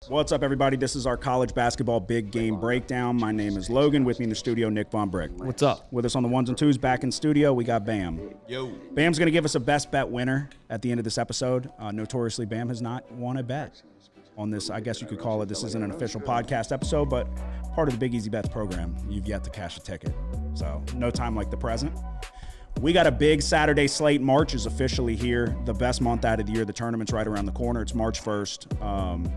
What's up, everybody? This is our college basketball big game breakdown. My name is Logan. With me in the studio, Nick Von Brick. What's up? With us on the ones and twos back in studio, we got Bam. Yo. Bam's going to give us a best bet winner at the end of this episode. Notoriously, Bam has not won a bet on this. I guess you could call it, this isn't an official podcast episode, but part of the Big Easy Bets program. You've yet to cash a ticket. So no time like the present. We got a big Saturday slate. March is officially here. The best month out of the year. The tournament's right around the corner. It's March 1st.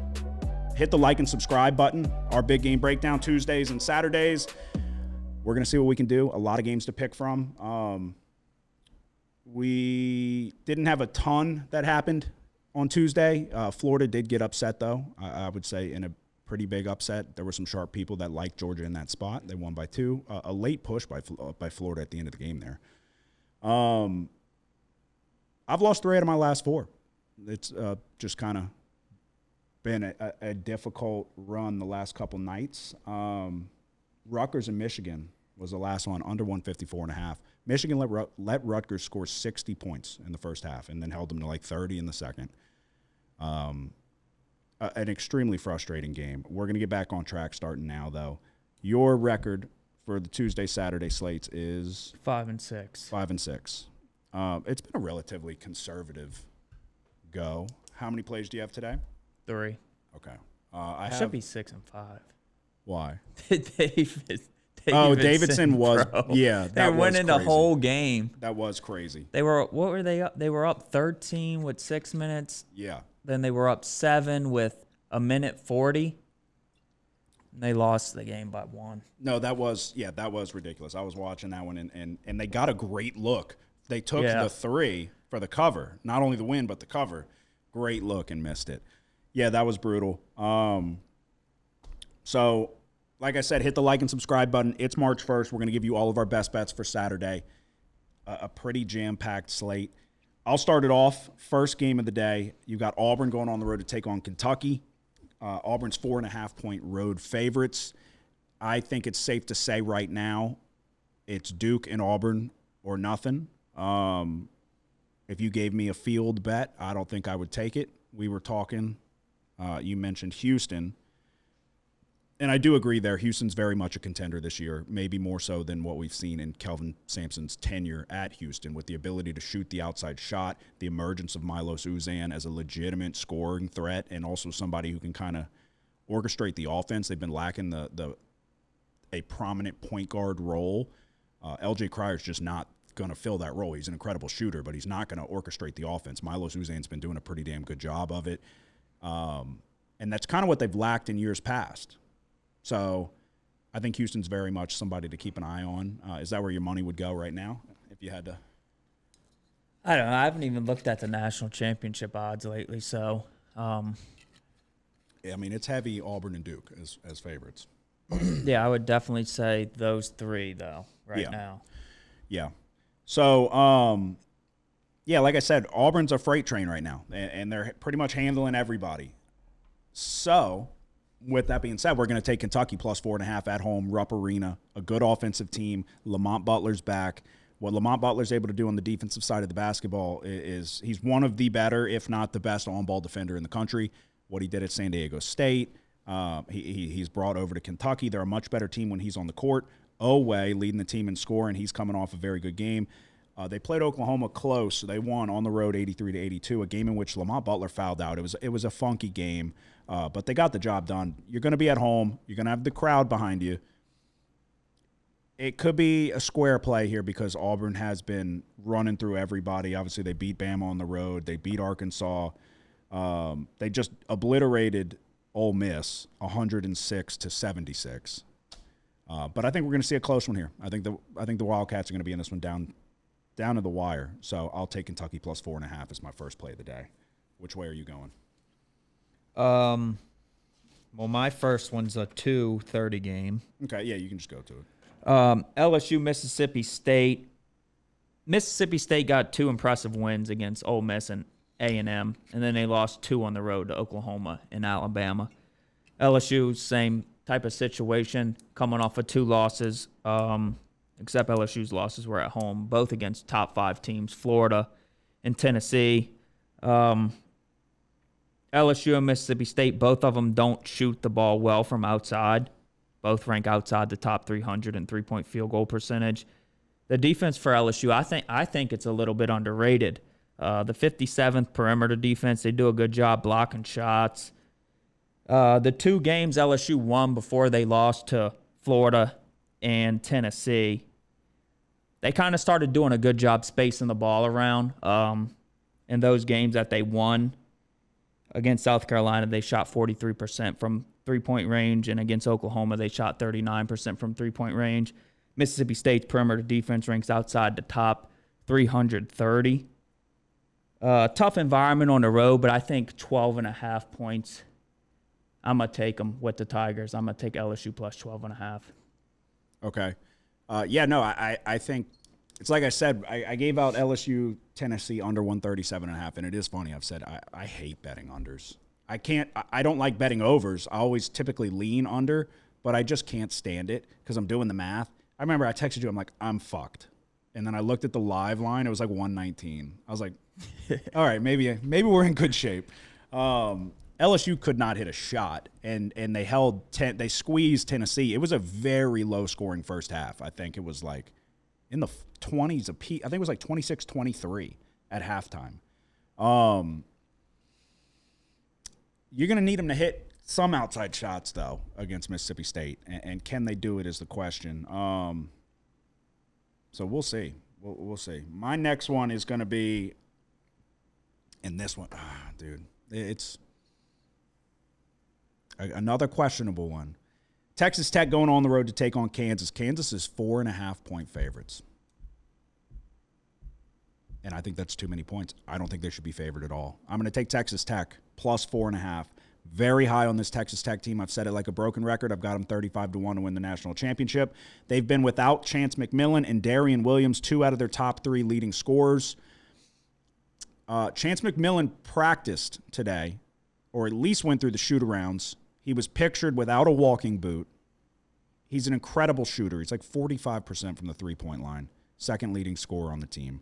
Hit the like and subscribe button. Our big game breakdown Tuesdays and Saturdays. We're going to see what we can do. A lot of games to pick from. We didn't have a ton that happened on Tuesday. Florida did get upset, though. I would say in a pretty big upset. There were some sharp people that liked Georgia in that spot. They won by 2. A late push by Florida at the end of the game there. I've lost 3 out of my last 4. It's just kind of been a difficult run the last couple nights. Rutgers and Michigan was the last one, under 154.5. Michigan let Rutgers score 60 points in the first half and then held them to like 30 in the second. An extremely frustrating game. We're going to get back on track starting now, though. Your record for the Tuesday-Saturday slates is 5-6. 5-6. It's been a relatively conservative go. How many plays do you have today? 3. Okay. I should be 6-5. Why? Davidson was. bro. Yeah, They were winning the whole game. That was crazy. What were they up? They were up 13 with 6 minutes. Yeah. Then they were up 7 with a minute 40. And they lost the game by 1. No, that was ridiculous. I was watching that one, and they got a great look. They took the 3 for the cover, not only the win but the cover. Great look and missed it. Yeah, that was brutal. So, like I said, hit the like and subscribe button. It's March 1st. We're going to give you all of our best bets for Saturday. A pretty jam-packed slate. I'll start it off. First game of the day, you got Auburn going on the road to take on Kentucky. Auburn's 4.5-point road favorites. I think it's safe to say right now it's Duke and Auburn or nothing. If you gave me a field bet, I don't think I would take it. We were talking, you mentioned Houston. And I do agree there. Houston's very much a contender this year, maybe more so than what we've seen in Kelvin Sampson's tenure at Houston, with the ability to shoot the outside shot, the emergence of Milos Uzan as a legitimate scoring threat, and also somebody who can kind of orchestrate the offense. They've been lacking a prominent point guard role. LJ Cryer's just not going to fill that role. He's an incredible shooter, but he's not going to orchestrate the offense. Milos Uzan's been doing a pretty damn good job of it. And that's kind of what they've lacked in years past. So I think Houston's very much somebody to keep an eye on. Is that where your money would go right now if you had to? I don't know. I haven't even looked at the national championship odds lately. So, Yeah, I mean, it's heavy Auburn and Duke as favorites. yeah, I would definitely say those 3, though, now. Yeah. So, yeah, like I said, Auburn's a freight train right now, and they're pretty much handling everybody. So, with that being said, we're going to take Kentucky plus 4.5 at home, Rupp Arena, a good offensive team. Lamont Butler's back. What Lamont Butler's able to do on the defensive side of the basketball is he's one of the better, if not the best, on-ball defender in the country. What he did at San Diego State, he's brought over to Kentucky. They're a much better team when he's on the court. Oweh leading the team in scoring. He's coming off a very good game. They played Oklahoma close. They won on the road 83-82, a game in which Lamont Butler fouled out. It was a funky game, but they got the job done. You're going to be at home. You're going to have the crowd behind you. It could be a square play here because Auburn has been running through everybody. Obviously, they beat Bama on the road. They beat Arkansas. They just obliterated Ole Miss 106-76. But I think we're going to see a close one here. I think the Wildcats are going to be in this one down to the wire. So I'll take Kentucky plus 4.5 as my first play of the day. Which way are you going? Well, my first one's a 2:30 game. Okay, yeah, you can just go to it. LSU, Mississippi State. Mississippi State got 2 impressive wins against Ole Miss and A&M, and then they lost 2 on the road to Oklahoma and Alabama. LSU, same type of situation, coming off of 2 losses, except LSU's losses were at home, both against top 5 teams, Florida and Tennessee. LSU and Mississippi State, both of them don't shoot the ball well from outside. Both rank outside the top 300 in three-point field goal percentage. The defense for LSU, I think it's a little bit underrated. The 57th perimeter defense, they do a good job blocking shots. The 2 games LSU won before they lost to Florida and Tennessee, they kind of started doing a good job spacing the ball around. In those games that they won against South Carolina, they shot 43% from three-point range, and against Oklahoma, they shot 39% from three-point range. Mississippi State's perimeter defense ranks outside the top 330. Tough environment on the road, but I think 12.5 points. I'm going to take them with the Tigers. I'm going to take LSU plus 12.5. Okay. I think it's like I said, I gave out LSU Tennessee under 137.5, and it is funny. I've said I hate betting unders. I don't like betting overs. I always typically lean under, but I just can't stand it because I'm doing the math. I remember I texted you, I'm like, I'm fucked. And then I looked at the live line, it was like 119. I was like, all right, maybe we're in good shape. LSU could not hit a shot, and they squeezed Tennessee. It was a very low-scoring first half. I think it was like in the 20s apiece. I think it was like 26-23 at halftime. You're going to need them to hit some outside shots, though, against Mississippi State, and can they do it is the question. So we'll see. We'll see. My next one is going to be, and this one, dude, it's another questionable one. Texas Tech going on the road to take on Kansas. Kansas is 4.5-point favorites. And I think that's too many points. I don't think they should be favored at all. I'm going to take Texas Tech plus 4.5. Very high on this Texas Tech team. I've said it like a broken record. I've got them 35-1 to win the national championship. They've been without Chance McMillan and Darian Williams, 2 out of their top 3 leading scorers. Chance McMillan practiced today, or at least went through the shoot-arounds. He was pictured without a walking boot. He's an incredible shooter. He's like 45% from the three-point line. Second leading scorer on the team.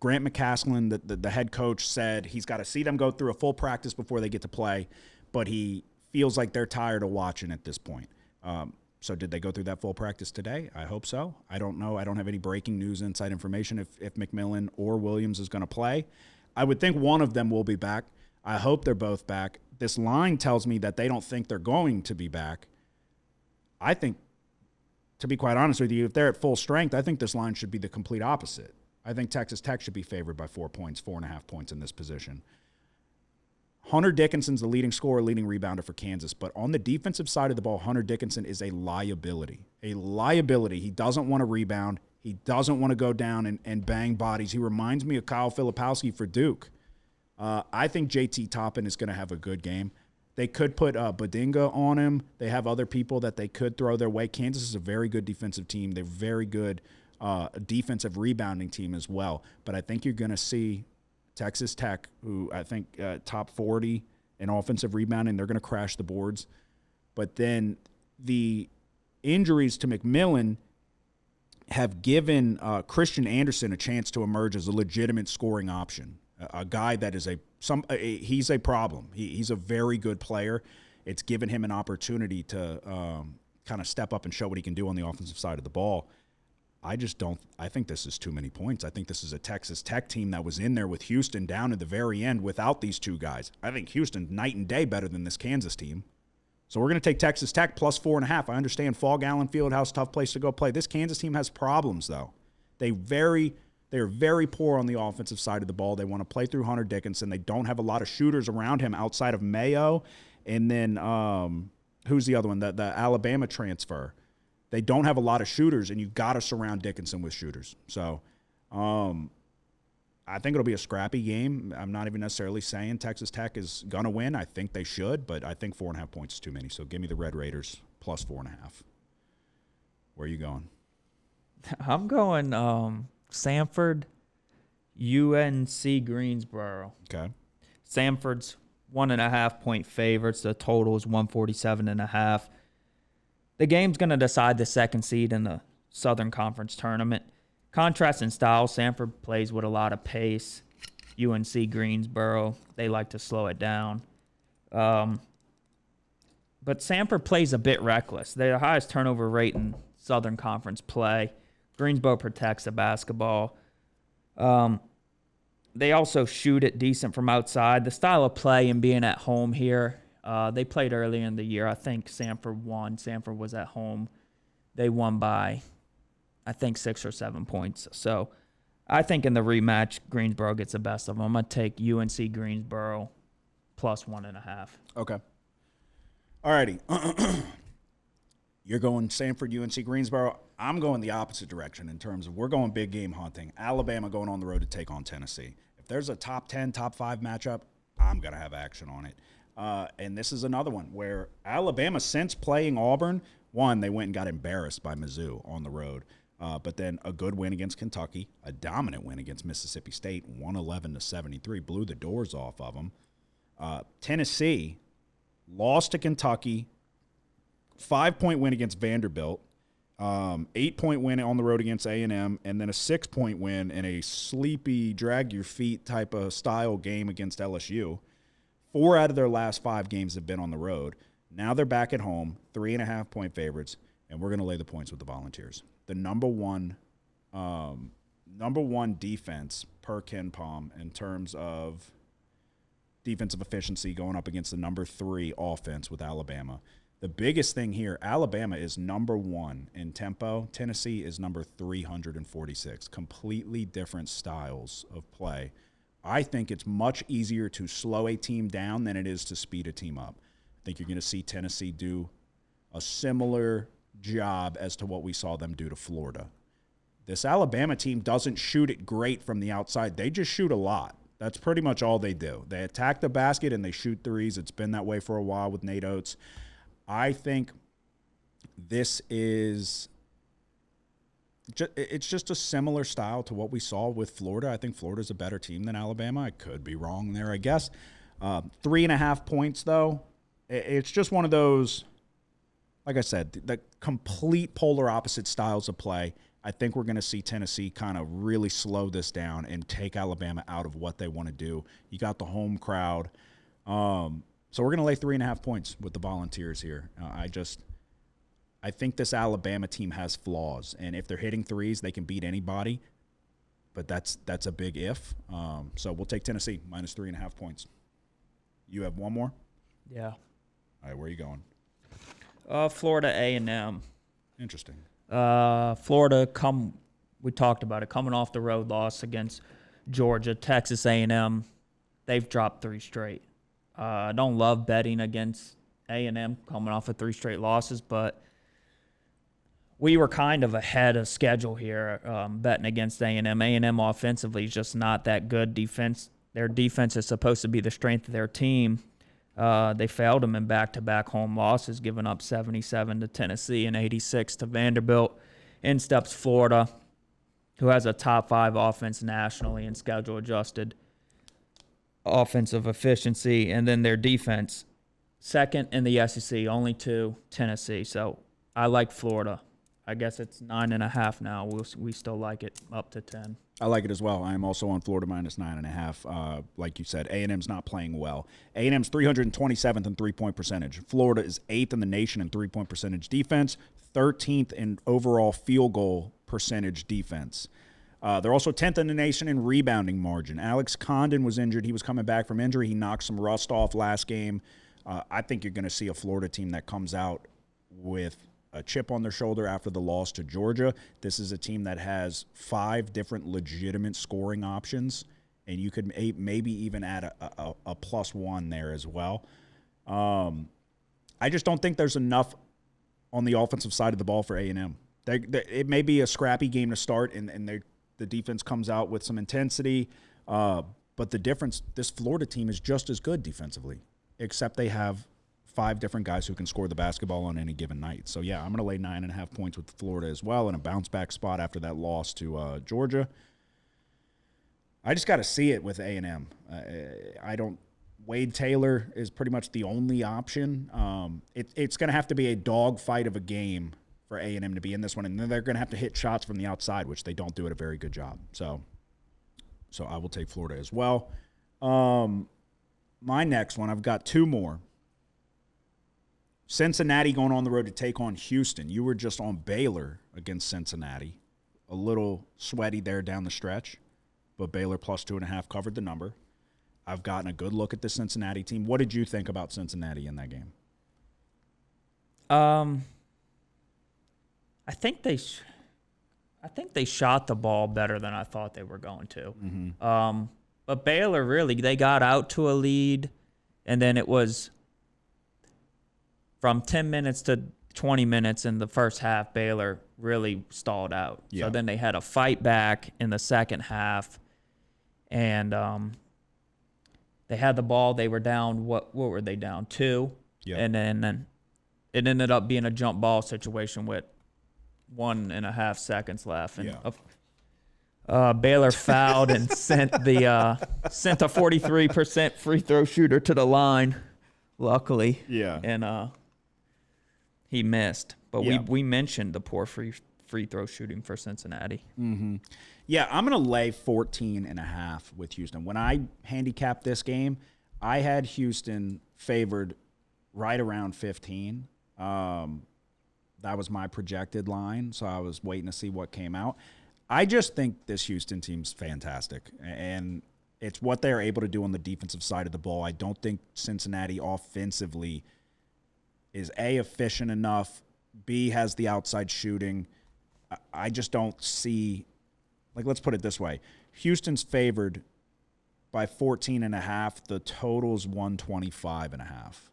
Grant McCaslin, the head coach, said he's got to see them go through a full practice before they get to play, but he feels like they're tired of watching at this point. So did they go through that full practice today? I hope so. I don't know. I don't have any breaking news, inside information if McMillan or Williams is going to play. I would think one of them will be back. I hope they're both back. This line tells me that they don't think they're going to be back. I think, to be quite honest with you, if they're at full strength, I think this line should be the complete opposite. I think Texas Tech should be favored by 4 points, 4.5 points in this position. Hunter Dickinson's the leading scorer, leading rebounder for Kansas, but on the defensive side of the ball, Hunter Dickinson is a liability. A liability. He doesn't want to rebound. He doesn't want to go down and bang bodies. He reminds me of Kyle Filipowski for Duke. I think JT Toppin is going to have a good game. They could put Badinga on him. They have other people that they could throw their way. Kansas is a very good defensive team. They're very good defensive rebounding team as well. But I think you're going to see Texas Tech, who I think top 40 in offensive rebounding, they're going to crash the boards. But then the injuries to McMillan have given Christian Anderson a chance to emerge as a legitimate scoring option. A guy that is he's a problem. He's a very good player. It's given him an opportunity to kind of step up and show what he can do on the offensive side of the ball. I think this is too many points. I think this is a Texas Tech team that was in there with Houston down at the very end without these two guys. I think Houston night and day better than this Kansas team. So we're going to take Texas Tech plus 4.5. I understand Fall Allen Fieldhouse, tough place to go play. This Kansas team has problems, though. They are very poor on the offensive side of the ball. They want to play through Hunter Dickinson. They don't have a lot of shooters around him outside of Mayo. And then who's the other one? The Alabama transfer. They don't have a lot of shooters, and you've got to surround Dickinson with shooters. So I think it'll be a scrappy game. I'm not even necessarily saying Texas Tech is going to win. I think they should, but I think 4.5 points is too many. So give me the Red Raiders plus 4.5. Where are you going? I'm going Samford, UNC Greensboro. Okay. Samford's 1.5 point favorites. The total is 147.5. The game's going to decide the second seed in the Southern Conference tournament. Contrast in style, Samford plays with a lot of pace. UNC Greensboro. They like to slow it down. But Samford plays a bit reckless. They're the highest turnover rate in Southern Conference play. Greensboro protects the basketball. They also shoot it decent from outside. The style of play and being at home here, they played earlier in the year. I think Samford won. Samford was at home. They won by, I think, 6 or 7 points. So I think in the rematch, Greensboro gets the best of them. I'm going to take UNC Greensboro plus 1.5. Okay. All righty. You're going Samford, UNC Greensboro. I'm going the opposite direction in terms of we're going big game hunting. Alabama going on the road to take on Tennessee. If there's a top 10, top 5 matchup, I'm going to have action on it. And this is another one where Alabama, since playing Auburn, one, they went and got embarrassed by Mizzou on the road. But then a good win against Kentucky, a dominant win against Mississippi State, 111-73, blew the doors off of them. Tennessee lost to Kentucky, 5-point win against Vanderbilt, 8-point win on the road against A&M, and then a 6-point win in a sleepy, drag-your-feet type of style game against LSU. 4 out of their last 5 games have been on the road. Now they're back at home, 3.5-point favorites, and we're going to lay the points with the Volunteers. The number one defense per KenPom in terms of defensive efficiency going up against the number 3 offense with Alabama. The biggest thing here, Alabama is number 1 in tempo. Tennessee is number 346. Completely different styles of play. I think it's much easier to slow a team down than it is to speed a team up. I think you're going to see Tennessee do a similar job as to what we saw them do to Florida. This Alabama team doesn't shoot it great from the outside. They just shoot a lot. That's pretty much all they do. They attack the basket and they shoot threes. It's been that way for a while with Nate Oates. I think this is it's just a similar style to what we saw with Florida. I think Florida's a better team than Alabama. I could be wrong there, I guess. 3.5 points, though. It's just one of those, like I said, the complete polar opposite styles of play. I think we're going to see Tennessee kind of really slow this down and take Alabama out of what they want to do. You got the home crowd. So we're going to lay 3.5 points with the Volunteers here. I think this Alabama team has flaws, and if they're hitting threes, they can beat anybody. But that's a big if. So we'll take Tennessee minus 3.5 points. You have one more? Yeah. All right, where are you going? Florida A&M. Interesting. Florida, we talked about it, coming off the road loss against Georgia, Texas A&M. They've dropped 3 straight. I don't love betting against A&M coming off of 3 straight losses, but we were kind of ahead of schedule here betting against A&M. A&M offensively is just not that good defense. Their defense is supposed to be the strength of their team. They failed them in back-to-back home losses, giving up 77 to Tennessee and 86 to Vanderbilt. In steps Florida, who has a top 5 offense nationally in schedule-adjusted offensive efficiency, and then their defense, second in the SEC, only to Tennessee. So I like Florida. I guess it's 9.5 now. We still like it up to 10. I like it as well. I am also on Florida minus 9.5. Like you said, A&M's not playing well. A&M's 327th in three-point percentage. Florida is 8th in the nation in three-point percentage defense, 13th in overall field goal percentage defense. They're also 10th in the nation in rebounding margin. Alex Condon was injured. He was coming back from injury. He knocked some rust off last game. I think you're going to see a Florida team that comes out with a chip on their shoulder after the loss to Georgia. This is a team that has 5 different legitimate scoring options, and you could maybe even add a +1 there as well. I just don't think there's enough on the offensive side of the ball for A&M. It may be a scrappy game to start, and the defense comes out with some intensity, but the difference, this Florida team is just as good defensively, except they have 5 different guys who can score the basketball on any given night. So, yeah, I'm going to lay 9.5 points with Florida as well in a bounce-back spot after that loss to Georgia. I just got to see it with A&M. Wade Taylor is pretty much the only option. It's going to have to be a dogfight of a game for A&M to be in this one, and then they're going to have to hit shots from the outside, which they don't do at a very good job. So So I will take Florida as well. My next one, I've got two more. Cincinnati going on the road to take on Houston. You were just on Baylor against Cincinnati. A little sweaty there down the stretch, but Baylor plus 2.5 covered the number. I've gotten a good look at the Cincinnati team. What did you think about Cincinnati in that game? I think they shot the ball better than I thought they were going to. But Baylor really, they got out to a lead, and then it was from 10 minutes to 20 minutes in the first half, Baylor really stalled out. Yeah. So then they had a fight back in the second half, and they had the ball. They were down, what were they down? 2. Yeah. And then it ended up being a jump ball situation with 1.5 seconds left. And Baylor fouled and sent a 43% free throw shooter to the line, luckily. Yeah. And he missed. But Yeah. we mentioned the poor free throw shooting for Cincinnati. Yeah, I'm going to lay 14.5 with Houston. When I handicapped this game, I had Houston favored right around 15. That was my projected line, so I was waiting to see what came out. I just think this Houston team's fantastic, and it's what they're able to do on the defensive side of the ball. I don't think Cincinnati offensively is, A, efficient enough, B, has the outside shooting. I just don't see, like, let's put it this way. Houston's favored by 14.5. The total's 125.5.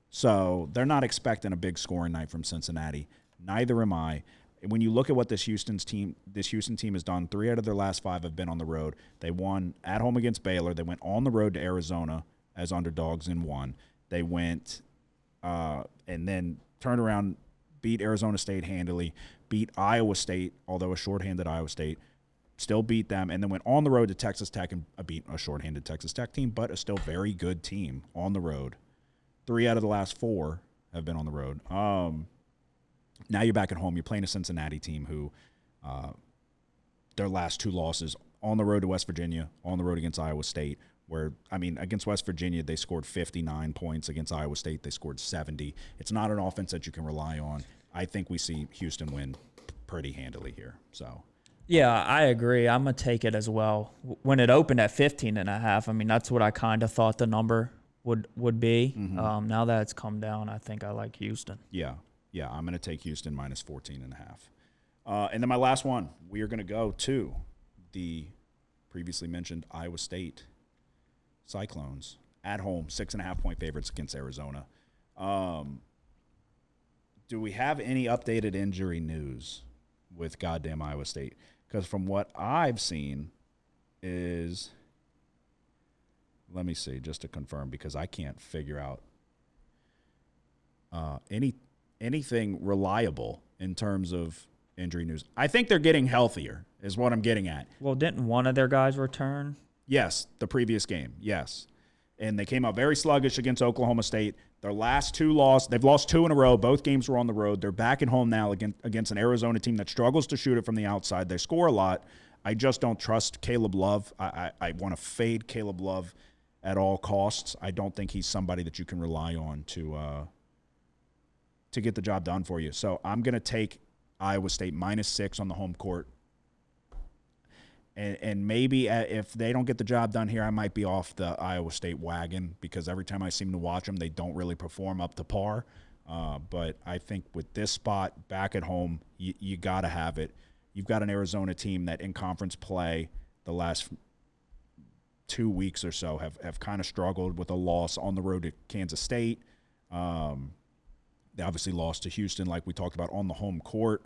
So they're not expecting a big scoring night from Cincinnati. Neither am I. When you look at what this Houston team has done, 3 out of their last 5 have been on the road. They won at home against Baylor. They went on the road to Arizona as underdogs and won. They went and then turned around, beat Arizona State handily, beat Iowa State, although a shorthanded Iowa State, still beat them, and then went on the road to Texas Tech and beat a shorthanded Texas Tech team, but a still very good team on the road. 3 out of the last 4 have been on the road. Now you're back at home. You're playing a Cincinnati team who their last 2 losses on the road to West Virginia, on the road against Iowa State, where, I mean, against West Virginia, they scored 59 points. Against Iowa State, they scored 70. It's not an offense that you can rely on. I think we see Houston win pretty handily here. So, Yeah, I agree. I'm going to take it as well. When it opened at 15.5, I mean, that's what I kind of thought the number would be. Now that it's come down, I think I like Houston. yeah, I'm going to take Houston minus 14.5. And then my last one, we are going to go to the previously mentioned Iowa State Cyclones at home, 6.5-point favorites against Arizona. Do we have any updated injury news with goddamn Iowa State? Because from what I've seen is, let me see, just to confirm, because I can't figure out anything reliable in terms of injury news. I think they're getting healthier, is what I'm getting at. Well, didn't one of their guys return? Yes, the previous game, yes. And they came out very sluggish against Oklahoma State. Their last 2 losses, they've lost 2 in a row. Both games were on the road. They're back at home now against an Arizona team that struggles to shoot it from the outside. They score a lot. I just don't trust Caleb Love. I want to fade Caleb Love at all costs. I don't think he's somebody that you can rely on to get the job done for you. So I'm going to take Iowa State minus 6 on the home court. And maybe if they don't get the job done here, I might be off the Iowa State wagon because every time I seem to watch them, they don't really perform up to par. But I think with this spot back at home, you got to have it. You've got an Arizona team that in conference play the last 2 weeks or so have kind of struggled with a loss on the road to Kansas State. They obviously lost to Houston like we talked about on the home court.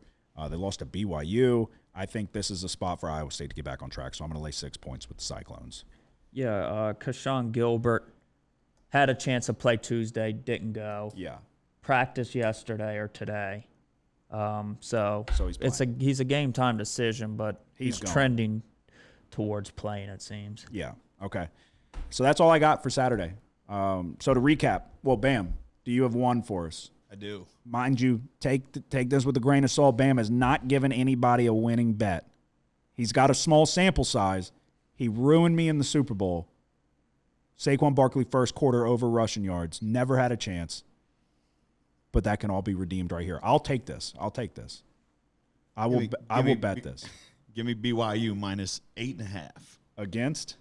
They lost to BYU. I think this is a spot for Iowa State to get back on track, so I'm going to lay 6 points with the Cyclones. Yeah, Kashawn Gilbert had a chance to play Tuesday, didn't go. Yeah. Practiced yesterday or today. So he's a game time decision, but he's gone. trending towards playing, it seems. Yeah, okay. So that's all I got for Saturday. So to recap, well, Bam, do you have one for us? I do. Mind you, take this with a grain of salt. Bam has not given anybody a winning bet. He's got a small sample size. He ruined me in the Super Bowl. Saquon Barkley first quarter over rushing yards. Never had a chance. But that can all be redeemed right here. I'll take this. I will bet this. Give me BYU minus 8.5 Against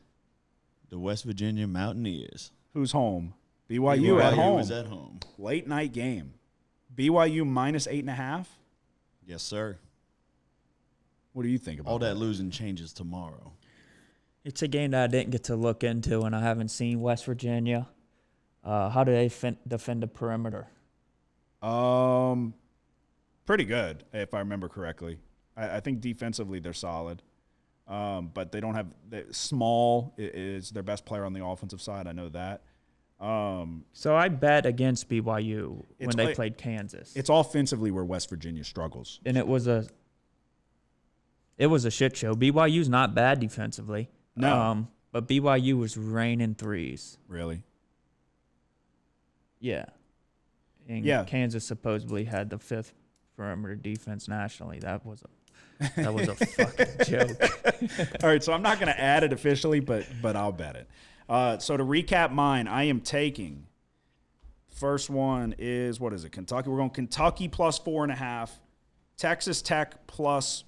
the West Virginia Mountaineers. who's home? BYU at home. is at home. Late night game. BYU minus 8.5. Yes, sir. What do you think about All that losing changes tomorrow. It's a game that I didn't get to look into, and I haven't seen West Virginia. How do they defend the perimeter? Pretty good, if I remember correctly. I think defensively they're solid, but they don't have Small is their best player on the offensive side. I know that. So I bet against BYU when It's they like- played Kansas, It's offensively where West Virginia struggles. and it was a shit show. BYU's not bad defensively. No. But BYU was raining threes. Really? Yeah. And Yeah. Kansas supposedly had the 5th perimeter defense nationally. That was a fucking joke. All right, so I'm not going to add it officially, but I'll bet it. So to recap mine, I am taking first one is, what is it, Kentucky? We're going Kentucky plus 4.5, Texas Tech plus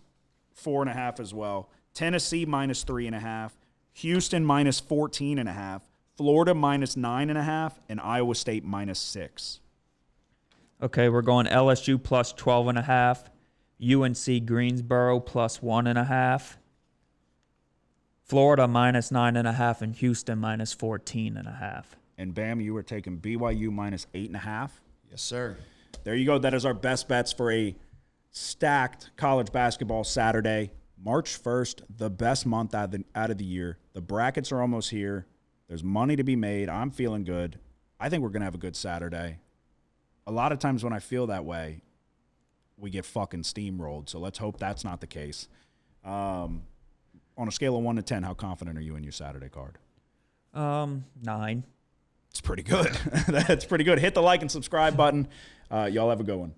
4.5 as well, Tennessee minus 3.5, Houston minus 14.5, Florida minus 9.5, and Iowa State minus 6. Okay, we're going LSU plus 12.5, UNC Greensboro plus 1.5, Florida minus 9.5, and Houston minus 14.5. And Bam, you were taking BYU minus 8.5. Yes, sir. There you go. That is our best bets for a stacked college basketball Saturday, March 1st, the best month out of the year. The brackets are almost here. There's money to be made. I'm feeling good. I think we're going to have a good Saturday. A lot of times when I feel that way, we get fucking steamrolled. So let's hope that's not the case. On a scale of 1 to 10, how confident are you in your Saturday card? 9. It's pretty good. That's pretty good. Hit the like and subscribe button. Y'all have a good one.